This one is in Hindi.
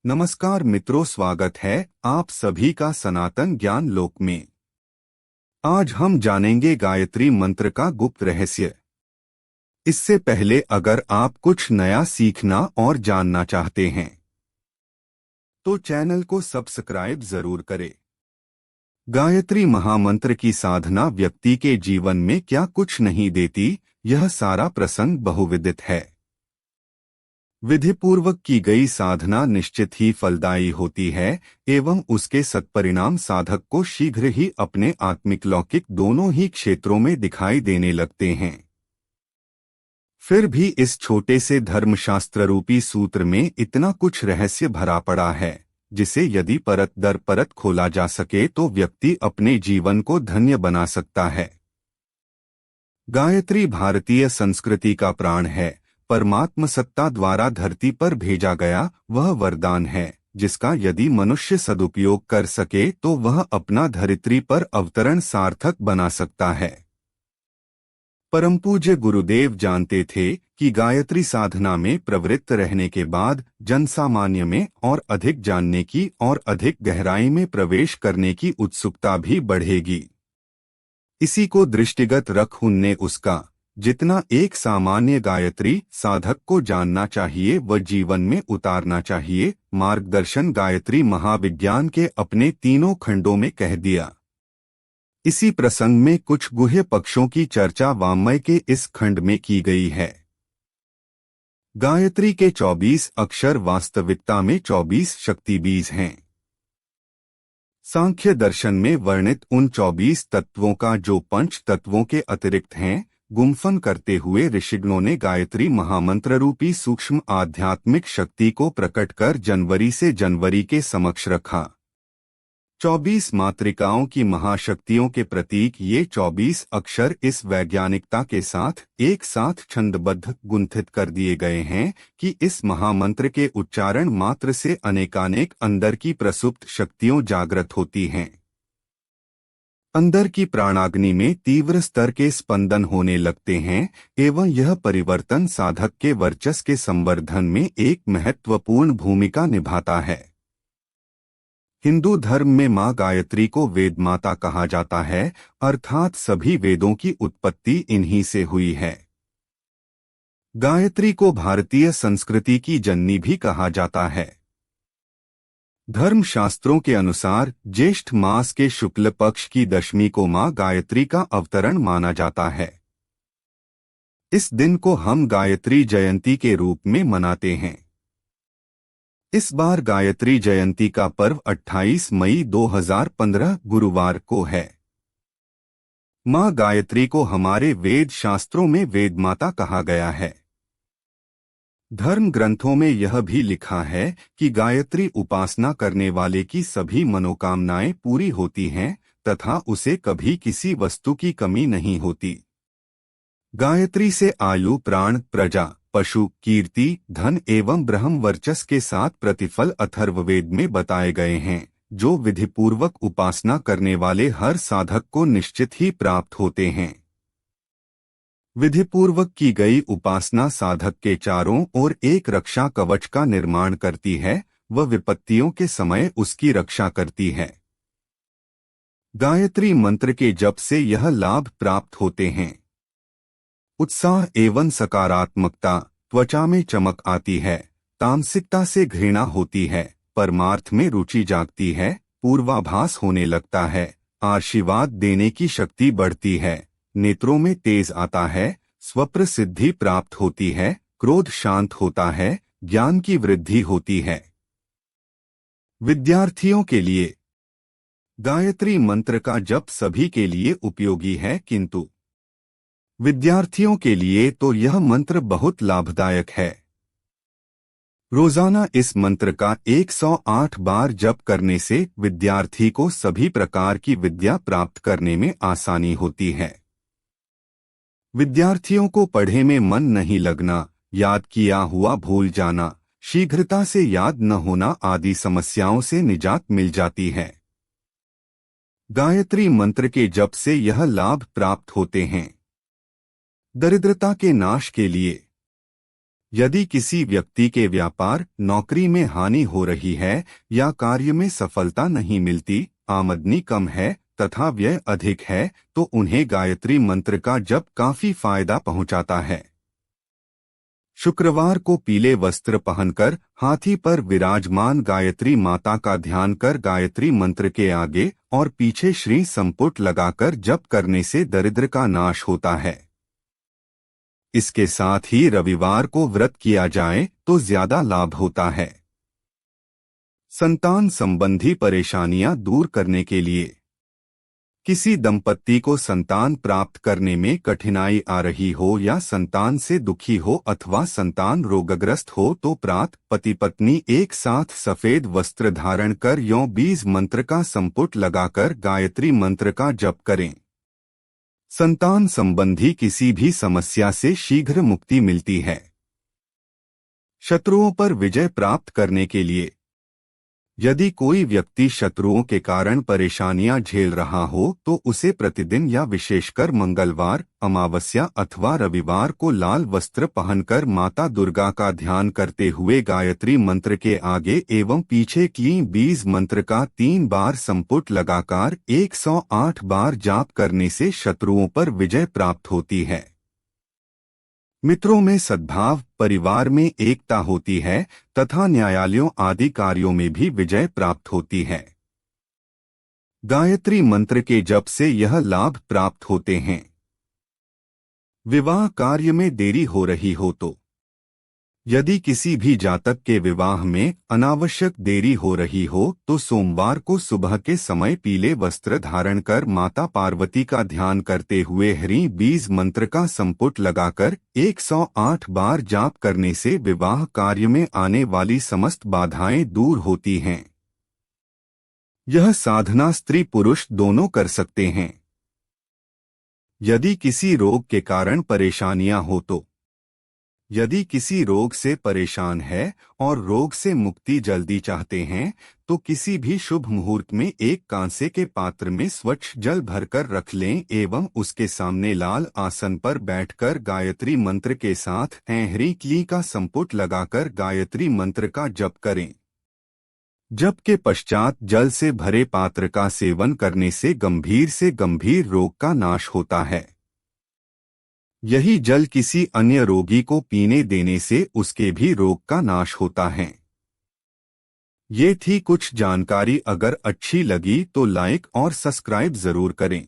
नमस्कार मित्रों, स्वागत है आप सभी का सनातन ज्ञान लोक में। आज हम जानेंगे गायत्री मंत्र का गुप्त रहस्य। इससे पहले अगर आप कुछ नया सीखना और जानना चाहते हैं तो चैनल को सब्सक्राइब जरूर करें। गायत्री महामंत्र की साधना व्यक्ति के जीवन में क्या कुछ नहीं देती, यह सारा प्रसंग बहुविदित है। विधिपूर्वक की गई साधना निश्चित ही फलदायी होती है एवं उसके सत्परिणाम साधक को शीघ्र ही अपने आत्मिक लौकिक दोनों ही क्षेत्रों में दिखाई देने लगते हैं। फिर भी इस छोटे से धर्मशास्त्र रूपी सूत्र में इतना कुछ रहस्य भरा पड़ा है जिसे यदि परत दर परत खोला जा सके तो व्यक्ति अपने जीवन को धन्य बना सकता है। गायत्री भारतीय संस्कृति का प्राण है, परमात्म सत्ता द्वारा धरती पर भेजा गया वह वरदान है जिसका यदि मनुष्य सदुपयोग कर सके तो वह अपना धरित्री पर अवतरण सार्थक बना सकता है। परम पूज्य गुरुदेव जानते थे कि गायत्री साधना में प्रवृत्त रहने के बाद जनसामान्य में और अधिक जानने की और अधिक गहराई में प्रवेश करने की उत्सुकता भी बढ़ेगी। इसी को दृष्टिगत रख उनने उसका जितना एक सामान्य गायत्री साधक को जानना चाहिए व जीवन में उतारना चाहिए मार्गदर्शन गायत्री महाविज्ञान के अपने तीनों खंडों में कह दिया। इसी प्रसंग में कुछ गुह्य पक्षों की चर्चा वाङ्मय के इस खंड में की गई है। गायत्री के 24 अक्षर वास्तविकता में 24 शक्ति बीज हैं। सांख्य दर्शन में वर्णित उन 24 तत्वों का जो पंच तत्वों के अतिरिक्त हैं, गुम्फन करते हुए ऋषिगणों ने गायत्री महामंत्र रूपी सूक्ष्म आध्यात्मिक शक्ति को प्रकट कर जनवरी से जनवरी के समक्ष रखा। 24 मातृकाओं की महाशक्तियों के प्रतीक ये 24 अक्षर इस वैज्ञानिकता के साथ एक साथ छंदबद्ध गुंथित कर दिए गए हैं कि इस महामंत्र के उच्चारण मात्र से अनेकानेक अंदर की प्रसुप्त शक्तियों जागृत होती हैं। अंदर की प्राणाग्नि में तीव्र स्तर के स्पंदन होने लगते हैं एवं यह परिवर्तन साधक के वर्चस्व के संवर्धन में एक महत्वपूर्ण भूमिका निभाता है। हिंदू धर्म में मां गायत्री को वेद माता कहा जाता है, अर्थात सभी वेदों की उत्पत्ति इन्हीं से हुई है। गायत्री को भारतीय संस्कृति की जननी भी कहा जाता है। धर्मशास्त्रों के अनुसार ज्येष्ठ मास के शुक्ल पक्ष की दशमी को मां गायत्री का अवतरण माना जाता है। इस दिन को हम गायत्री जयंती के रूप में मनाते हैं। इस बार गायत्री जयंती का पर्व 28 मई 2015 गुरुवार को है। मां गायत्री को हमारे वेद शास्त्रों में वेद माता कहा गया है। धर्म ग्रंथों में यह भी लिखा है कि गायत्री उपासना करने वाले की सभी मनोकामनाएं पूरी होती हैं तथा उसे कभी किसी वस्तु की कमी नहीं होती। गायत्री से आयु, प्राण, प्रजा, पशु, कीर्ति, धन एवं ब्रह्म वर्चस्व के साथ प्रतिफल अथर्ववेद में बताए गए हैं, जो विधिपूर्वक उपासना करने वाले हर साधक को निश्चित ही प्राप्त होते हैं। विधिपूर्वक की गई उपासना साधक के चारों ओर एक रक्षा कवच का निर्माण करती है व विपत्तियों के समय उसकी रक्षा करती है। गायत्री मंत्र के जप से यह लाभ प्राप्त होते हैं। उत्साह एवं सकारात्मकता, त्वचा में चमक आती है, तामसिकता से घृणा होती है, परमार्थ में रुचि जागती है, पूर्वाभास होने लगता है, आशीर्वाद देने की शक्ति बढ़ती है, नेत्रों में तेज आता है, स्वप्न सिद्धि प्राप्त होती है, क्रोध शांत होता है, ज्ञान की वृद्धि होती है। विद्यार्थियों के लिए गायत्री मंत्र का जप सभी के लिए उपयोगी है, किंतु विद्यार्थियों के लिए तो यह मंत्र बहुत लाभदायक है। रोजाना इस मंत्र का 108 बार जप करने से विद्यार्थी को सभी प्रकार की विद्या प्राप्त करने में आसानी होती है। विद्यार्थियों को पढ़े में मन नहीं लगना, याद किया हुआ भूल जाना, शीघ्रता से याद न होना आदि समस्याओं से निजात मिल जाती है। गायत्री मंत्र के जप से यह लाभ प्राप्त होते हैं। दरिद्रता के नाश के लिए यदि किसी व्यक्ति के व्यापार नौकरी में हानि हो रही है या कार्य में सफलता नहीं मिलती, आमदनी कम है तथा व्यय अधिक है, तो उन्हें गायत्री मंत्र का जप काफी फायदा पहुंचाता है। शुक्रवार को पीले वस्त्र पहनकर हाथी पर विराजमान गायत्री माता का ध्यान कर गायत्री मंत्र के आगे और पीछे श्री संपुट लगाकर जप करने से दरिद्र का नाश होता है। इसके साथ ही रविवार को व्रत किया जाए तो ज्यादा लाभ होता है। संतान संबंधी परेशानियां दूर करने के लिए किसी दंपत्ति को संतान प्राप्त करने में कठिनाई आ रही हो या संतान से दुखी हो अथवा संतान रोगग्रस्त हो तो प्रातः पति पत्नी एक साथ सफेद वस्त्र धारण कर यों बीज मंत्र का संपुट लगाकर गायत्री मंत्र का जप करें। संतान संबंधी किसी भी समस्या से शीघ्र मुक्ति मिलती है। शत्रुओं पर विजय प्राप्त करने के लिए यदि कोई व्यक्ति शत्रुओं के कारण परेशानियां झेल रहा हो तो उसे प्रतिदिन या विशेषकर मंगलवार, अमावस्या अथवा रविवार को लाल वस्त्र पहनकर माता दुर्गा का ध्यान करते हुए गायत्री मंत्र के आगे एवं पीछे क्लीं बीज मंत्र का 3 बार संपुट लगाकर 108 बार जाप करने से शत्रुओं पर विजय प्राप्त होती है। मित्रों में सद्भाव, परिवार में एकता होती है तथा न्यायालयों आदि कार्यों में भी विजय प्राप्त होती है। गायत्री मंत्र के जप से यह लाभ प्राप्त होते हैं। विवाह कार्य में देरी हो रही हो तो यदि किसी भी जातक के विवाह में अनावश्यक देरी हो रही हो तो सोमवार को सुबह के समय पीले वस्त्र धारण कर माता पार्वती का ध्यान करते हुए ह्रीं बीज मंत्र का संपुट लगाकर 108 बार जाप करने से विवाह कार्य में आने वाली समस्त बाधाएं दूर होती हैं। यह साधना स्त्री पुरुष दोनों कर सकते हैं। यदि किसी रोग के कारण परेशानियां हो तो यदि किसी रोग से परेशान है और रोग से मुक्ति जल्दी चाहते हैं तो किसी भी शुभ मुहूर्त में एक कांसे के पात्र में स्वच्छ जल भरकर रख लें एवं उसके सामने लाल आसन पर बैठकर गायत्री मंत्र के साथ ऐं ह्रीं क्लीं का संपुट लगाकर गायत्री मंत्र का जप करें। जप के पश्चात जल से भरे पात्र का सेवन करने से गंभीर रोग का नाश होता है। यही जल किसी अन्य रोगी को पीने देने से उसके भी रोग का नाश होता है। ये थी कुछ जानकारी। अगर अच्छी लगी तो लाइक और सब्सक्राइब जरूर करें।